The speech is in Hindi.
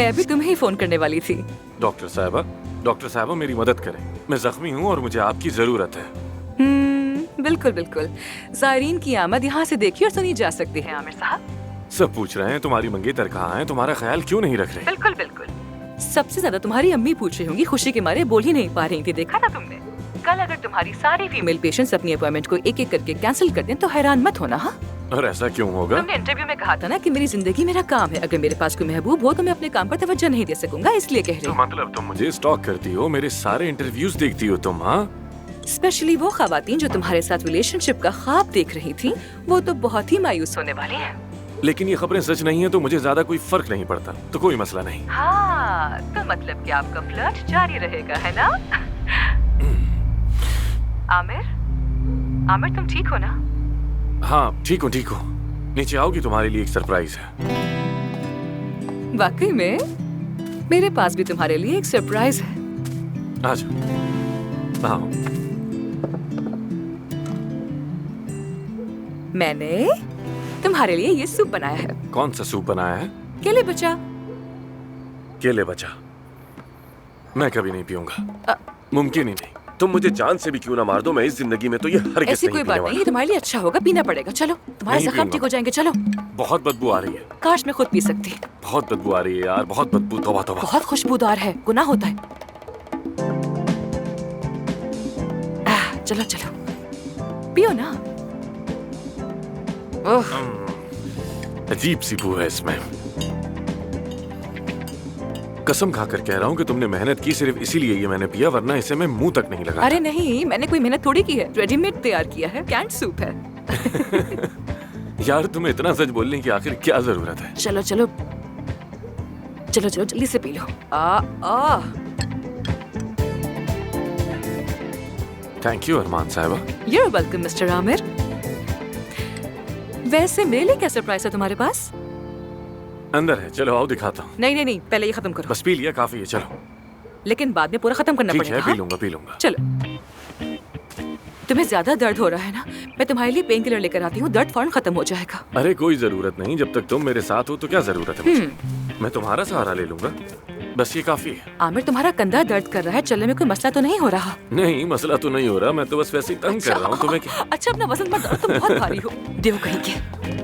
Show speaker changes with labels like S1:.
S1: मैं अभी तुम्हें ही फोन करने वाली थी।
S2: डॉक्टर साहबा मेरी मदद करें। मैं जख्मी हूँ और मुझे आपकी जरूरत है।
S1: बिल्कुल बिल्कुल। ज़ायरीन की आमद यहाँ से देखी और सुनी जा सकती है। आमिर साहब,
S2: सब पूछ रहे हैं तुम्हारी मंगेतर कहाँ है, तुम्हारा ख्याल क्यों नहीं रख रहे?
S1: बिल्कुल बिल्कुल। सबसे ज्यादा तुम्हारी अम्मी पूछ रही होंगी, खुशी के मारे बोल ही नहीं पा रही थी। देखा था तुमने? कल अगर तुम्हारी सारी फीमेल पेशेंट्स अपनी अपॉइंटमेंट को एक एक करके कैंसिल कर दें तो हैरान मत होना। हाँ,
S2: और ऐसा क्यों होगा?
S1: तुमने इंटरव्यू में कहा था ना कि मेरी जिंदगी मेरा काम है। अगर मेरे पास कोई महबूब हो तो मैं अपने काम पर तवज्जो नहीं दे सकूंगा, इसलिए कह रही
S2: तो
S1: हूँ।
S2: मतलब तुम मुझे स्टॉक करती हो, मेरे सारे इंटरव्यूज देखती हो तुम? हाँ,
S1: स्पेशली वो खवातीन जो तुम्हारे साथ रिलेशनशिप का ख्वाब देख रही थी, वो तो बहुत ही मायूस होने वाली हैं।
S2: लेकिन ये खबरें सच नहीं है तो मुझे ज्यादा कोई फर्क नहीं पड़ता, तो कोई मसला नहीं।
S1: हाँ, तो मतलब कि आपका फ्लर्ट जारी रहेगा, है ना? आमिर तुम ठीक हो ना?
S2: हाँ ठीक हूँ। नीचे आओगी, तुम्हारे लिए एक सरप्राइज है।
S1: वाकई में मेरे पास भी तुम्हारे लिए एक सरप्राइज है।
S2: आ जाओ। आओ।
S1: मैंने तुम्हारे लिए ये सूप बनाया है।
S2: कौन सा सूप बनाया है?
S1: केले बचा।
S2: केले बचा? मैं कभी नहीं पीऊंगा, मुमकिन ही नहीं। तुम मुझे जान से भी क्यों ना मार दो, मैं इस जिंदगी में तो ये हरगिज़
S1: ऐसी
S2: नहीं
S1: कोई
S2: पीने
S1: बात नहीं,
S2: वाला।
S1: ये तुम्हारे लिए अच्छा होगा, पीना पड़ेगा। चलो, तुम्हारे
S2: नहीं
S1: जख्म
S2: पीऊंगा।
S1: ठीक हो जाएंगे। चलो।
S2: बहुत बदबू आ रही है।
S1: काश मैं खुद पी सकती।
S2: बहुत बदबू आ रही है यार, बहुत बदबू। तौबा तौबा।
S1: बहुत खुशबूदार है, गुनाह होता है। चलो पियो ना। ओह,
S2: अजीब सी बू है इसमें। कसम खाकर कह रहा हूँ कि तुमने मेहनत की, सिर्फ इसीलिए ये मैंने पिया, वरना इसे मैं मुंह तक नहीं लगा।
S1: अरे नहीं, मैंने कोई मेहनत थोड़ी की है, रेडीमेड तैयार किया है, कैंड सूप है।
S2: यार तुम्हें इतना सच बोलने की आखिर क्या जरूरत है?
S1: चलो जल्दी से पी लो।
S2: थैंक यू अरमान साहिबा।
S1: You're welcome, mister Aamir. वैसे मेरे लिए क्या सरप्राइज है तुम्हारे पास?
S2: अंदर है, चलो आओ दिखाता हूँ।
S1: नहीं, पहले ये खत्म करो।
S2: बस पी लिया, काफी है, चलो।
S1: लेकिन बाद में पूरा खत्म करना
S2: ठीक
S1: पड़ेगा।
S2: है,
S1: हाँ?
S2: पी लूंगा।
S1: चलो। तुम्हें ज्यादा दर्द हो रहा है ना? मैं तुम्हारे लिए पेन किलर लेकर आती हूँ, दर्द फौरन खत्म हो जाएगा।
S2: अरे कोई जरूरत नहीं, जब तक तुम मेरे साथ हो तो क्या जरूरत है मुझे? मैं तुम्हारा सहारा ले लूंगा, बस ये काफी है।
S1: आमिर, तुम्हारा कंधा दर्द कर रहा है, चलने में कोई मसला तो नहीं हो रहा?
S2: नहीं, मसला तो नहीं हो रहा, मैं तो बस वैसे ही तंग कर रहा हूँ। तुम्हें क्या?
S1: अच्छा, अपना वजन मत, तुम बहुत भारी हो। देव कहीं के।